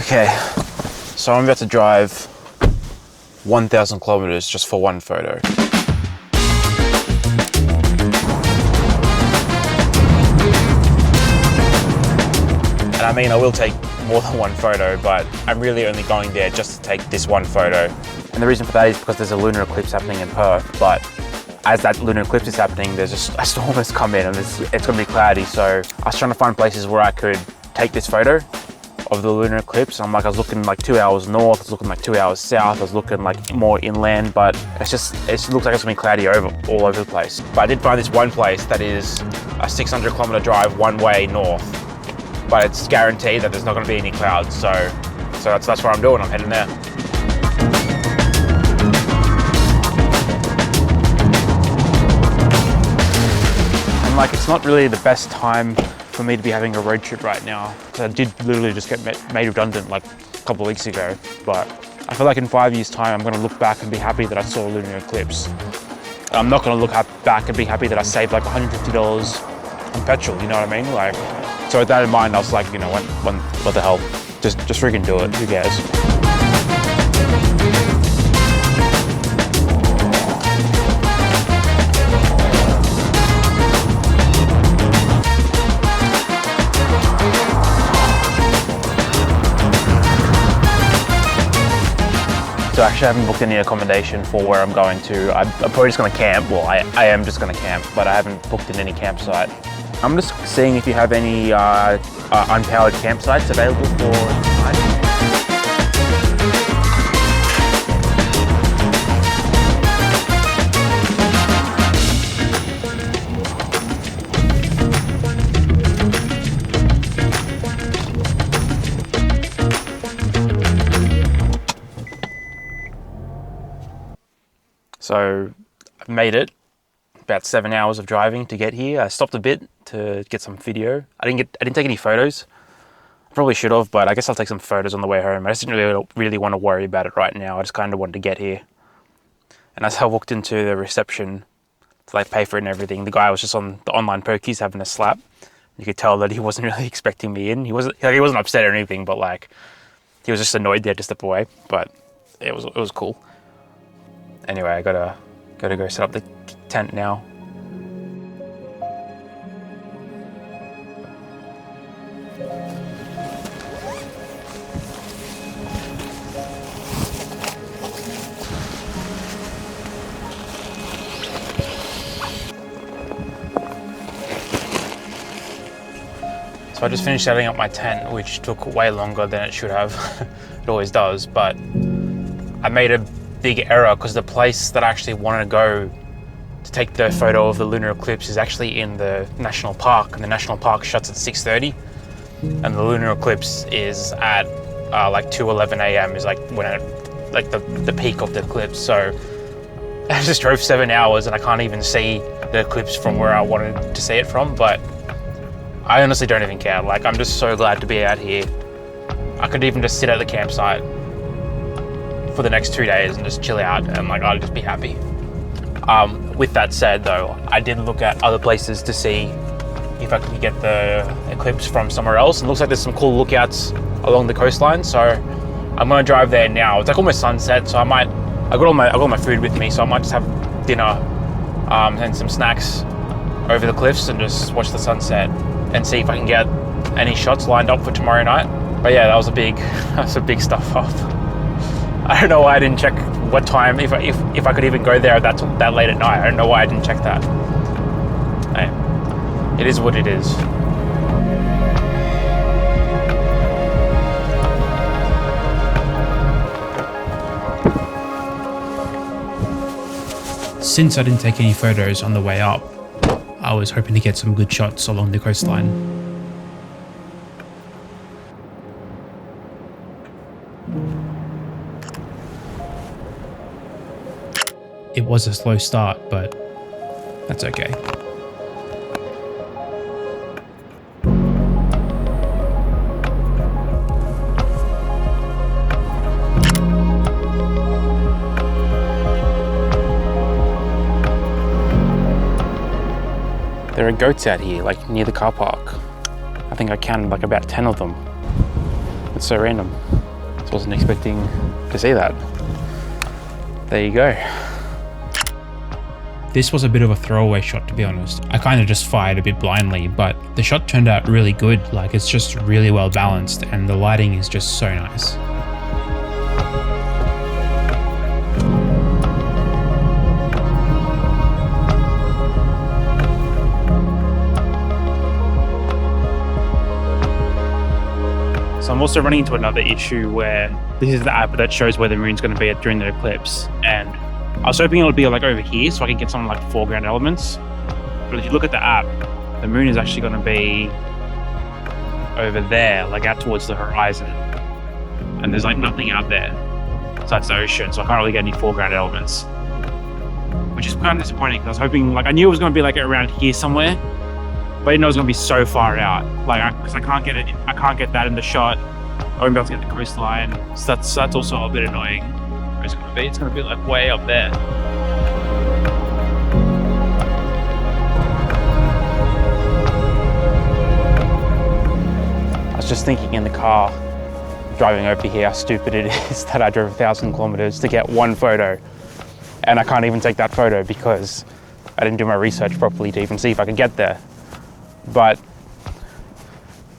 Okay, so I'm about to drive 1,000 kilometers just for one photo. And I mean, I will take more than one photo, but I'm really only going there just to take this one photo. And the reason for that is because there's a lunar eclipse happening in Perth, but as that lunar eclipse is happening, there's just a storm has come in and it's gonna be cloudy. So I was trying to find places where I could take this photo of the lunar eclipse. I was looking like 2 hours north, I was looking like 2 hours south, I was looking like more inland, but it looks like it's gonna be cloudy all over the place. But I did find this one place that is a 600 kilometer drive one way north, but it's guaranteed that there's not gonna be any clouds. So that's what I'm doing, I'm heading there. And like, it's not really the best time for me to be having a road trip right now. So I did literally just get made redundant like a couple of weeks ago, but I feel like in 5 years time, I'm gonna look back and be happy that I saw a lunar eclipse. I'm not gonna look back and be happy that I saved like $150 on petrol, you know what I mean? Like, so with that in mind, I was like, you know, what the hell? Just freaking do it, who cares? So actually I haven't booked any accommodation for where I'm going to. I'm probably just gonna camp. Well, I am just gonna camp, but I haven't booked in any campsite. I'm just seeing if you have any unpowered campsites available for tonight. So I've made it, about 7 hours of driving to get here. I stopped a bit to get some video. I didn't take any photos. I probably should have, but I guess I'll take some photos on the way home. I just didn't really want to worry about it right now. I just kind of wanted to get here. And as I walked into the reception to like pay for it and everything, the guy was just on the online pokies having a slap. You could tell that he wasn't really expecting me in. He wasn't upset or anything, but like he was just annoyed there to step away. But it was cool. Anyway, I gotta go set up the tent now. So I just finished setting up my tent, which took way longer than it should have. It always does, but I made a big error because the place that I actually wanted to go to take the photo of the lunar eclipse is actually in the national park, and the national park shuts at 6:30, and the lunar eclipse is at like 2:11 a.m. is like when the peak of the eclipse. So I just drove 7 hours and I can't even see the eclipse from where I wanted to see it from, but I honestly don't even care. Like, I'm just so glad to be out here. I could even just sit at the campsite for the next 2 days and just chill out, and like I'd just be happy. With that said though, I did look at other places to see if I could get the eclipse from somewhere else. It looks like there's some cool lookouts along the coastline, so I'm gonna drive there now. It's like almost sunset, so I got all my food with me, so I might just have dinner and some snacks over the cliffs and just watch the sunset and see if I can get any shots lined up for tomorrow night. But yeah, that was a big stuff off. I don't know why I didn't check what time, if I could even go there that late at night. I don't know why I didn't check that. Hey, it is what it is. Since I didn't take any photos on the way up, I was hoping to get some good shots along the coastline. It was a slow start, but that's okay. There are goats out here, like near the car park. I think I counted like about 10 of them. It's so random. wasn't expecting to see that. There you go. This was a bit of a throwaway shot, to be honest. I kind of just fired a bit blindly, but the shot turned out really good. Like, it's just really well balanced and the lighting is just so nice. So I'm also running into another issue where this is the app that shows where the moon's going to be at during the eclipse, and I was hoping it would be like over here so I can get some like foreground elements. But if you look at the app, the moon is actually going to be over there, like out towards the horizon, and there's like nothing out there. So that's the ocean, so I can't really get any foreground elements, which is kind of disappointing because I was hoping, like, I knew it was going to be like around here somewhere, but I didn't know it was going to be so far out. Like, because I can't get it, I can't get that in the shot. I won't be able to get the coastline, so that's also a bit annoying. Where it's going to be? It's going to be like way up there. I was just thinking in the car, driving over here, how stupid it is that I drove 1,000 kilometers to get one photo, and I can't even take that photo because I didn't do my research properly to even see if I could get there. But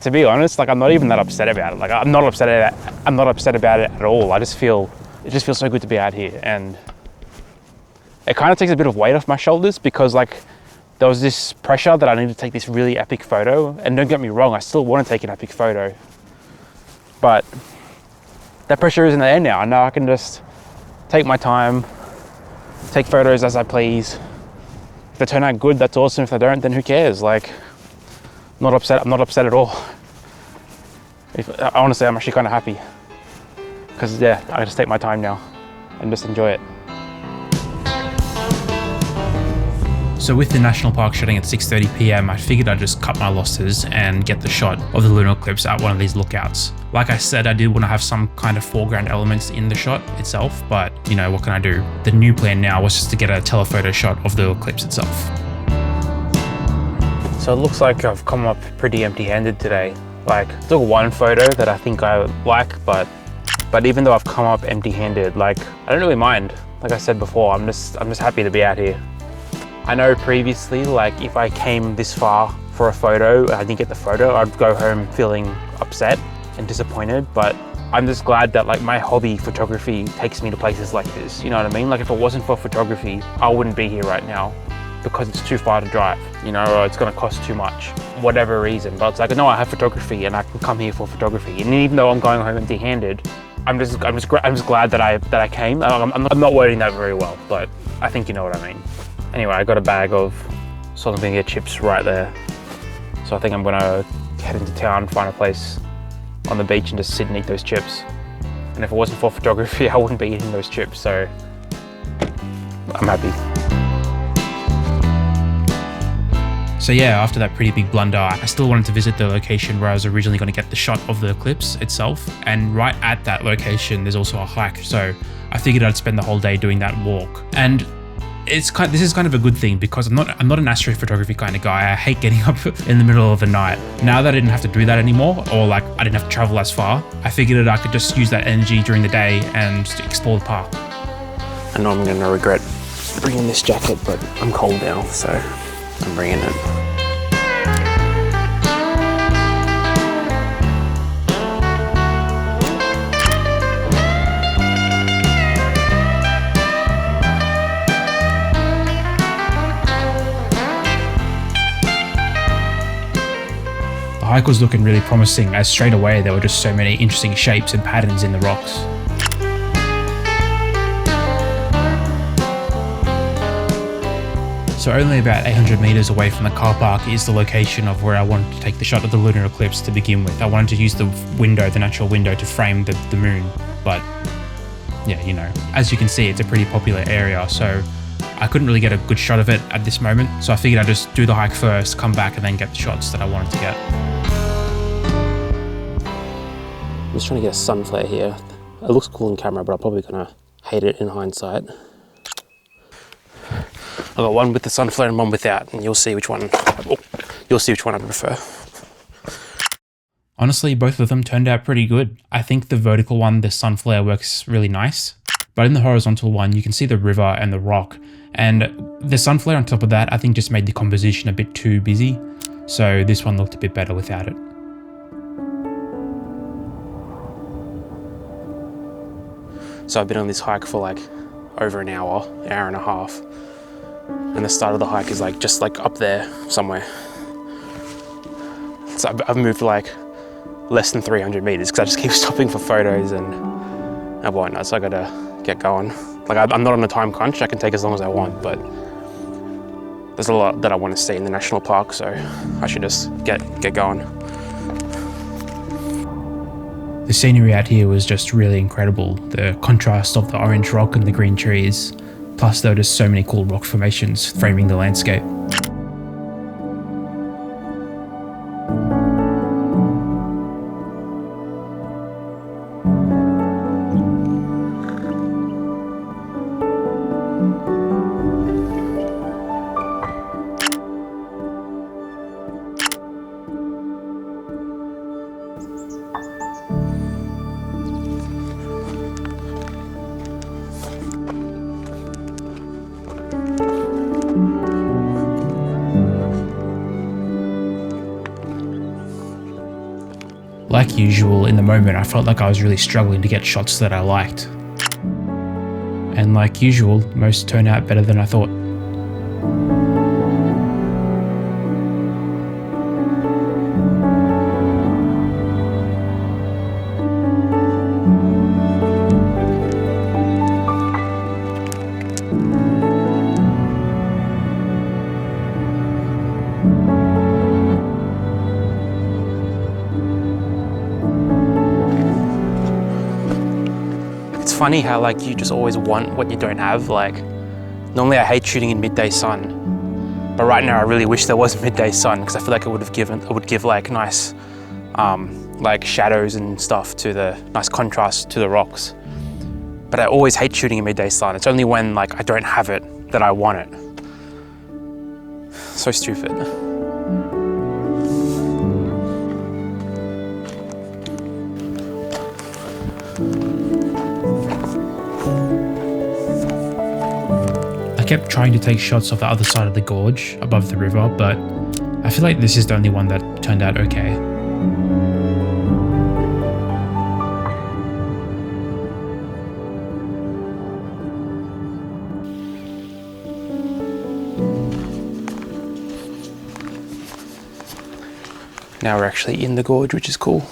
to be honest, like, I'm not even that upset about it. Like, I'm not upset about it at all. It just feels so good to be out here, and it kind of takes a bit of weight off my shoulders because, like, there was this pressure that I need to take this really epic photo. And don't get me wrong, I still want to take an epic photo, but that pressure isn't there now. Now I can just take my time, take photos as I please. If they turn out good, that's awesome. If they don't, then who cares? Like, I'm not upset at all. Honestly, I'm actually kind of happy because, yeah, I just take my time now and just enjoy it. So with the national park shutting at 6:30 PM, I figured I'd just cut my losses and get the shot of the lunar eclipse at one of these lookouts. Like I said, I did want to have some kind of foreground elements in the shot itself, but you know, what can I do? The new plan now was just to get a telephoto shot of the eclipse itself. So it looks like I've come up pretty empty-handed today. Like, took one photo that I think I like, but even though I've come up empty-handed, like, I don't really mind. Like I said before, I'm just happy to be out here. I know previously, like, if I came this far for a photo and I didn't get the photo, I'd go home feeling upset and disappointed, but I'm just glad that, like, my hobby, photography, takes me to places like this, you know what I mean? Like, if it wasn't for photography, I wouldn't be here right now because it's too far to drive, you know, or it's gonna cost too much, whatever reason. But it's like, no, I have photography and I can come here for photography. And even though I'm going home empty-handed, I'm just glad that I came. I'm not wording that very well, but I think you know what I mean. Anyway, I got a bag of salt and vinegar chips right there. So I think I'm gonna head into town, find a place on the beach and just sit and eat those chips. And if it wasn't for photography, I wouldn't be eating those chips, so I'm happy. So yeah, after that pretty big blunder, I still wanted to visit the location where I was originally going to get the shot of the eclipse itself. And right at that location, there's also a hike. So I figured I'd spend the whole day doing that walk. And this is kind of a good thing because I'm not an astrophotography kind of guy. I hate getting up in the middle of the night. Now that I didn't have to do that anymore, or like I didn't have to travel as far, I figured that I could just use that energy during the day and just explore the park. I know I'm going to regret bringing this jacket, but I'm cold now, so I'm bringing it. The hike was looking really promising as straight away there were just so many interesting shapes and patterns in the rocks. So only about 800 meters away from the car park is the location of where I wanted to take the shot of the lunar eclipse to begin with. I wanted to use the window, the natural window, to frame the moon, but yeah, you know, as you can see, it's a pretty popular area, so I couldn't really get a good shot of it at this moment. So I figured I'd just do the hike first, come back, and then get the shots that I wanted to get. I'm just trying to get a sun flare here. It looks cool in camera, but I'm probably gonna hate it in hindsight. I've got one with the sun flare and one without, and you'll see which one I prefer. Honestly, both of them turned out pretty good. I think the vertical one, the sun flare, works really nice. But in the horizontal one, you can see the river and the rock. And the sun flare on top of that, I think just made the composition a bit too busy. So this one looked a bit better without it. So I've been on this hike for like over an hour and a half. And the start of the hike is like just like up there somewhere. So I've moved like less than 300 meters because I just keep stopping for photos and whatnot. So I gotta get going. Like I'm not on a time crunch. I can take as long as I want, but there's a lot that I want to see in the national park, so I should just get going. The scenery out here was just really incredible. The contrast of the orange rock and the green trees, plus there were just so many cool rock formations framing the landscape. Like usual, in the moment I felt like I was really struggling to get shots that I liked. And like usual, most turned out better than I thought. It's funny how like you just always want what you don't have. Like normally I hate shooting in midday sun, but right now I really wish there was midday sun because I feel like it would give like nice like shadows and stuff to the nice contrast to the rocks. But I always hate shooting in midday sun. It's only when like I don't have it that I want it. So stupid. I kept trying to take shots of the other side of the gorge above the river, but I feel like this is the only one that turned out okay. Now we're actually in the gorge, which is cool.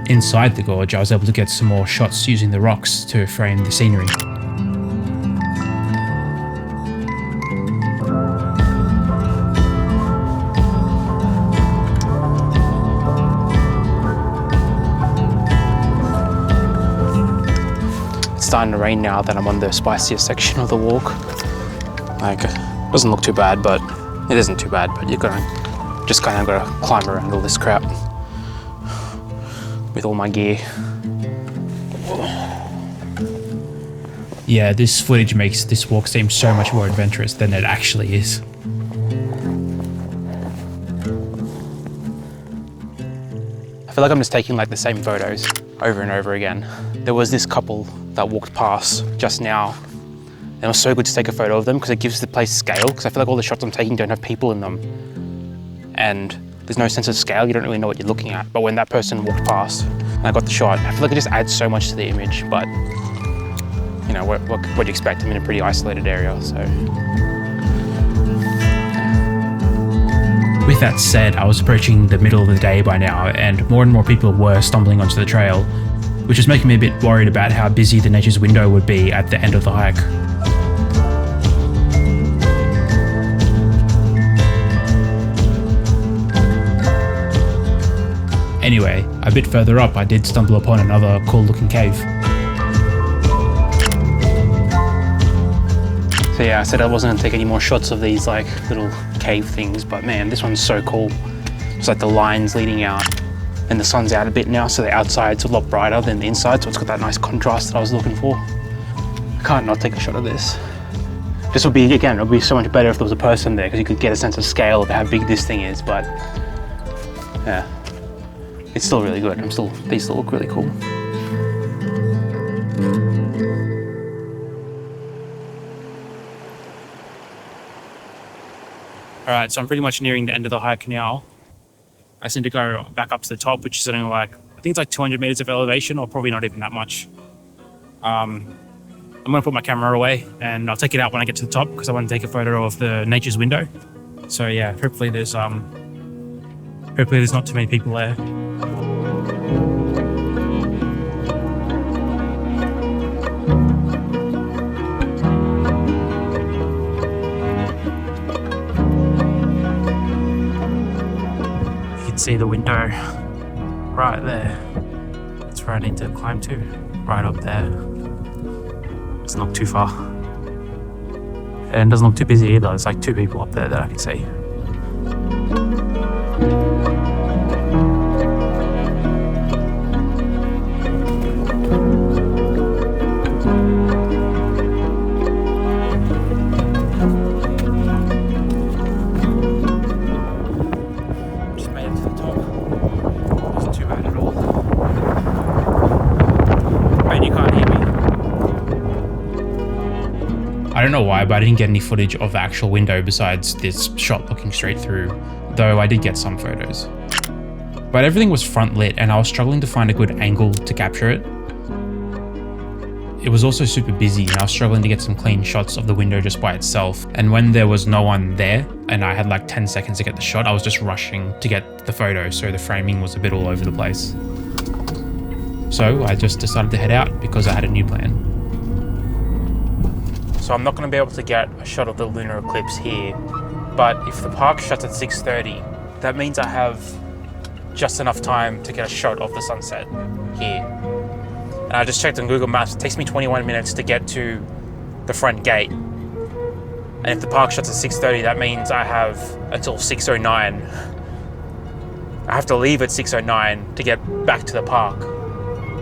Inside the gorge, I was able to get some more shots using the rocks to frame the scenery. It's starting to rain now that I'm on the spicier section of the walk. Like, it doesn't look too bad, but it isn't too bad, but you're gonna just kind of gotta climb around all this crap with all my gear. Yeah, this footage makes this walk seem so much more adventurous than it actually is. I feel like I'm just taking like the same photos over and over again. There was this couple that walked past just now, and it was so good to take a photo of them because it gives the place scale, because I feel like all the shots I'm taking don't have people in them. And there's no sense of scale, you don't really know what you're looking at. But when that person walked past and I got the shot, I feel like it just adds so much to the image, but you know, what do you expect? I'm in a pretty isolated area, so. With that said, I was approaching the middle of the day by now, and more people were stumbling onto the trail, which was making me a bit worried about how busy the nature's window would be at the end of the hike. Anyway, a bit further up I did stumble upon another cool looking cave. So yeah, I said I wasn't gonna take any more shots of these like little cave things, but man, this one's so cool. It's like the lines leading out, and the sun's out a bit now, so the outside's a lot brighter than the inside, so it's got that nice contrast that I was looking for. I can't not take a shot of this. This would be, again, it would be so much better if there was a person there, because you could get a sense of scale of how big this thing is, but yeah, it's still really good. These still look really cool. All right, so I'm pretty much nearing the end of the hike now. I just need to go back up to the top, which is only like, I think it's like 200 meters of elevation, or probably not even that much. I'm gonna put my camera away and I'll take it out when I get to the top, because I want to take a photo of the nature's window. So yeah, hopefully there's not too many people there. You can see the window right there. That's where I need to climb to, right up there. It's not too far. And it doesn't look too busy either. There's like 2 people up there that I can see. Just made it to the top. Wasn't too bad at all. Man, you can't hear me. I don't know why, but I didn't get any footage of the actual window besides this shot looking straight through, though I did get some photos. But everything was front lit and I was struggling to find a good angle to capture it. It was also super busy and I was struggling to get some clean shots of the window just by itself. And when there was no one there and I had like 10 seconds to get the shot, I was just rushing to get the photo, so the framing was a bit all over the place. So I just decided to head out because I had a new plan. So I'm not going to be able to get a shot of the lunar eclipse here, but if the park shuts at 6:30, that means I have just enough time to get a shot of the sunset here. And I just checked on Google Maps, it takes me 21 minutes to get to the front gate. And if the park shuts at 6:30, that means I have until 6:09. I have to leave at 6:09 to get back to the park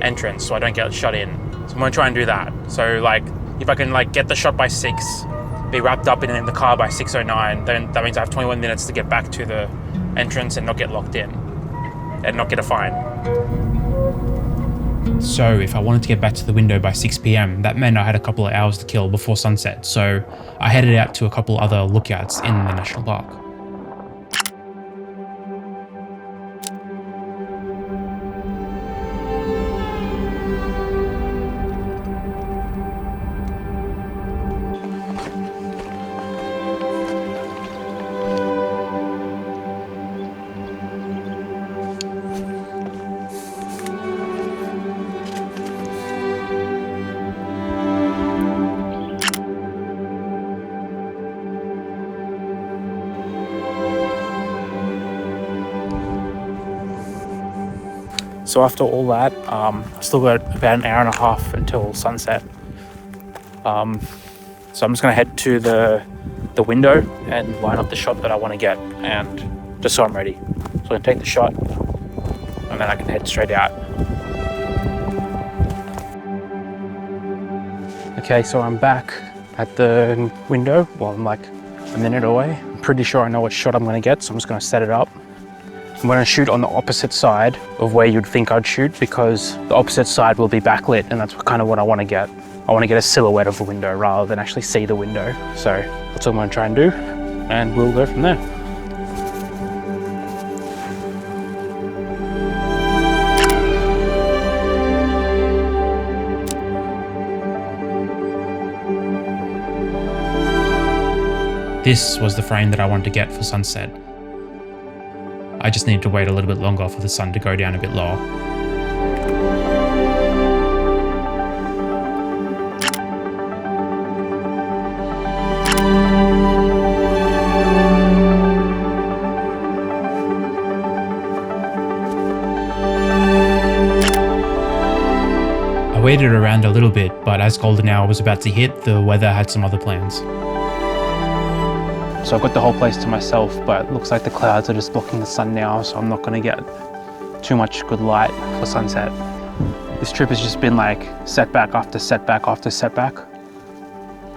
entrance so I don't get shut in. So I'm going to try and do that. So like, if I can like get the shot by 6, be wrapped up in the car by 6:09, then that means I have 21 minutes to get back to the entrance and not get locked in and not get a fine. So if I wanted to get back to the window by 6 PM, that meant I had a couple of hours to kill before sunset. So I headed out to a couple other lookouts in the national park. So after all that, I still got about an hour and a half until sunset. So I'm just gonna head to the window and line up the shot that I want to get, and just so I'm ready. So I'm gonna take the shot and then I can head straight out. Okay, so I'm back at the window. Well, I'm like a minute away. I'm pretty sure I know what shot I'm gonna get, so I'm just gonna set it up. I'm going to shoot on the opposite side of where you'd think I'd shoot, because the opposite side will be backlit, and that's kind of what I want to get. I want to get a silhouette of the window rather than actually see the window. So that's what I'm going to try and do, and we'll go from there. This was the frame that I wanted to get for sunset. I just needed to wait a little bit longer for the sun to go down a bit lower. I waited around a little bit, but as golden hour was about to hit, the weather had some other plans. So I've got the whole place to myself, but it looks like the clouds are just blocking the sun now, so I'm not gonna get too much good light for sunset. This trip has just been like setback after setback after setback.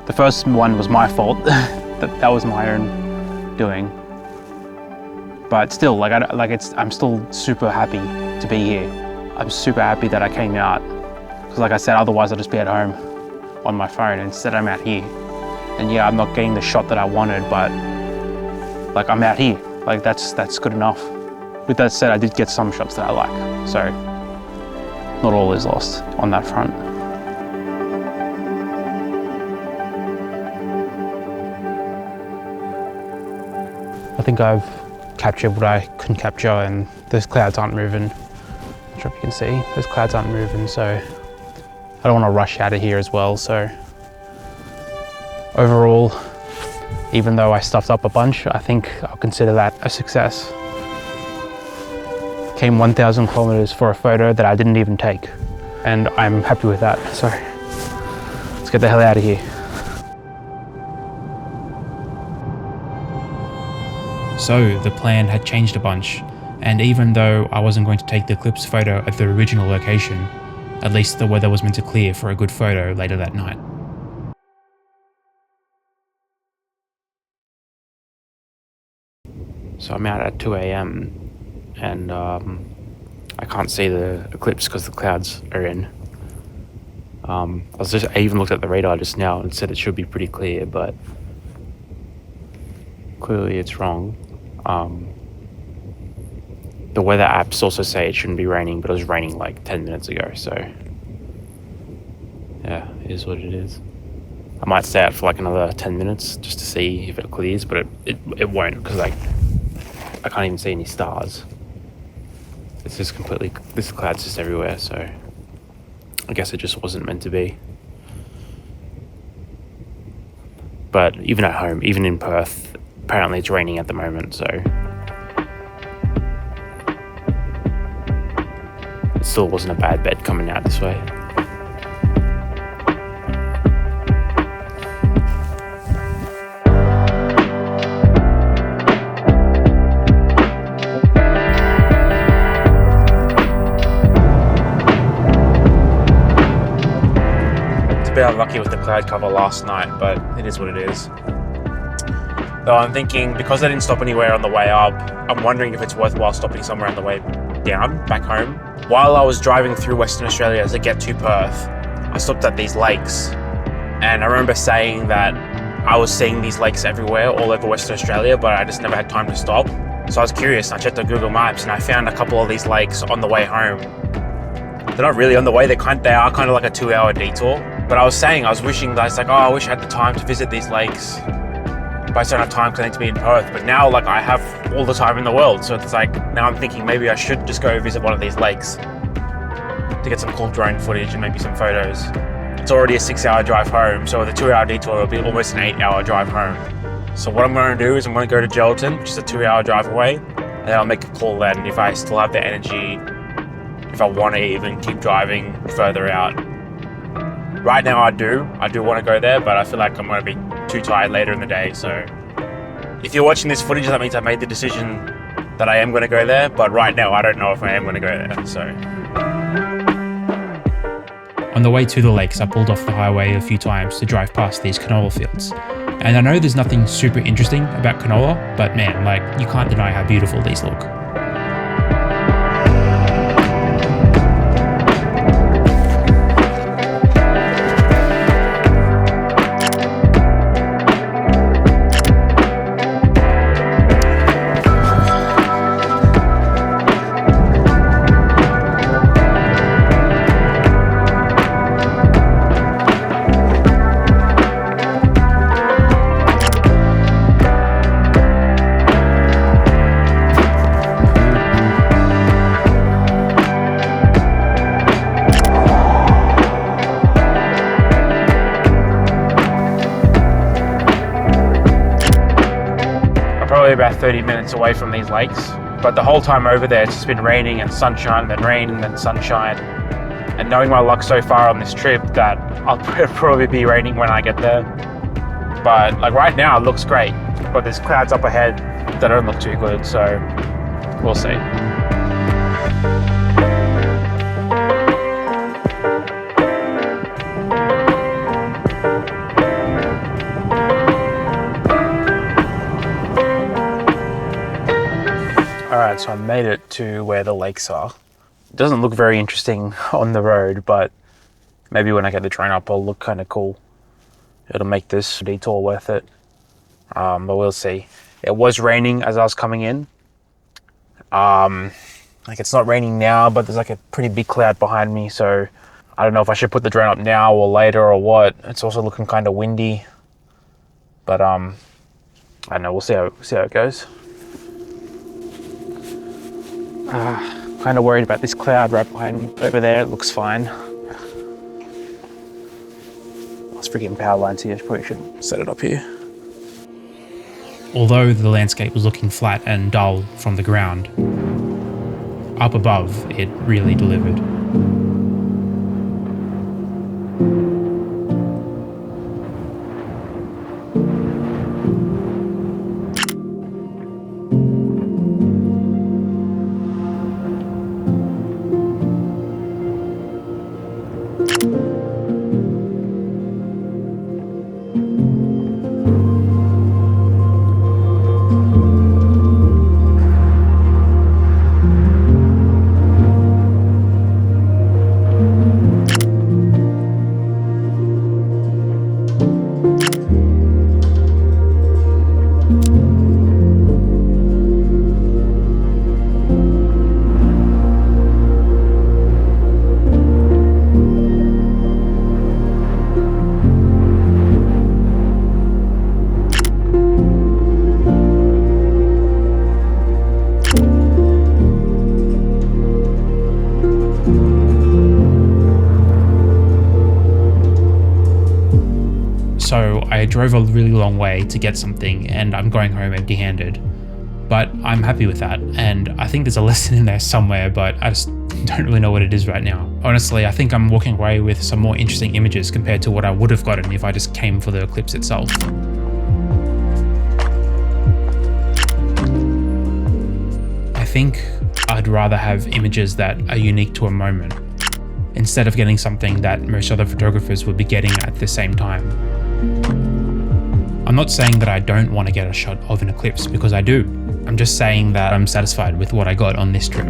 The first one was my fault. that was my own doing. But still, I'm still super happy to be here. I'm super happy that I came out. Because like I said, otherwise I'd just be at home on my phone. Instead I'm out here. And yeah, I'm not getting the shot that I wanted, but like I'm out here. Like that's good enough. With that said, I did get some shots that I like. So not all is lost on that front. I think I've captured what I couldn't capture, and those clouds aren't moving. I'm sure if you can see, those clouds aren't moving, so I don't want to rush out of here as well. So overall, even though I stuffed up a bunch, I think I'll consider that a success. Came 1,000 kilometers for a photo that I didn't even take, and I'm happy with that. So let's get the hell out of here. So the plan had changed a bunch, and even though I wasn't going to take the eclipse photo at the original location, at least the weather was meant to clear for a good photo later that night. So I'm out at 2 a.m. and I can't see the eclipse because the clouds are in. I even looked at the radar just now and said it should be pretty clear, but clearly it's wrong. The weather apps also say it shouldn't be raining, but it was raining like 10 minutes ago, so yeah, it is what it is. I might stay out for like another 10 minutes just to see if it clears, but it won't, because like I can't even see any stars. It's just completely, this cloud's just everywhere, so I guess it just wasn't meant to be. But even at home, even in Perth, apparently it's raining at the moment, so it still wasn't a bad bet coming out this way. A bit unlucky with the cloud cover last night, but it is what it is. Though I'm thinking, because I didn't stop anywhere on the way up, I'm wondering if it's worthwhile stopping somewhere on the way down, back home. While I was driving through Western Australia to get to Perth, I stopped at these lakes. And I remember saying that I was seeing these lakes everywhere, all over Western Australia, but I just never had time to stop. So I was curious, and I checked on Google Maps, and I found a couple of these lakes on the way home. They're not really on the way, they are kind of like a 2-hour detour. But I was wishing that I was like, oh, I wish I had the time to visit these lakes. But I just don't have time because I need to be in Perth. But now, like, I have all the time in the world. So it's like, now I'm thinking maybe I should just go visit one of these lakes to get some cool drone footage and maybe some photos. It's already a 6-hour drive home. So with a 2-hour detour, it'll be almost an 8-hour drive home. So what I'm going to do is I'm going to go to Geraldton, which is a 2-hour drive away. And then I'll make a call then if I still have the energy, if I want to even keep driving further out. Right now I do want to go there, but I feel like I'm going to be too tired later in the day. So if you're watching this footage, that means I've made the decision that I am going to go there. But right now I don't know if I am going to go there. So On the way to the lakes, I pulled off the highway a few times to drive past these canola fields. And I know there's nothing super interesting about canola, but man, like, you can't deny how beautiful these look. About 30 minutes away from these lakes, but the whole time over there it's just been raining and sunshine, then rain and then sunshine. And knowing my luck so far on this trip, that I'll probably be raining when I get there. But like right now it looks great. but there's clouds up ahead that don't look too good, so we'll see. Alright, so I made it to where the lakes are. It doesn't look very interesting on the road, but maybe when I get the drone up, it'll look kind of cool. It'll make this detour worth it. But we'll see. It was raining as I was coming in. Like it's not raining now, but there's like a pretty big cloud behind me, so I don't know if I should put the drone up now or later or what. It's also looking kind of windy, but I don't know. We'll see how it goes. Kind of worried about this cloud right behind me. Over there, it looks fine. There's freaking power lines here. Probably should set it up here. Although the landscape was looking flat and dull from the ground, up above it really delivered. So I drove a really long way to get something and I'm going home empty-handed. But I'm happy with that, and I think there's a lesson in there somewhere, but I just don't really know what it is right now. Honestly, I think I'm walking away with some more interesting images compared to what I would have gotten if I just came for the eclipse itself. I think I'd rather have images that are unique to a moment, instead of getting something that most other photographers would be getting at the same time. I'm not saying that I don't want to get a shot of an eclipse, because I do. I'm just saying that I'm satisfied with what I got on this trip.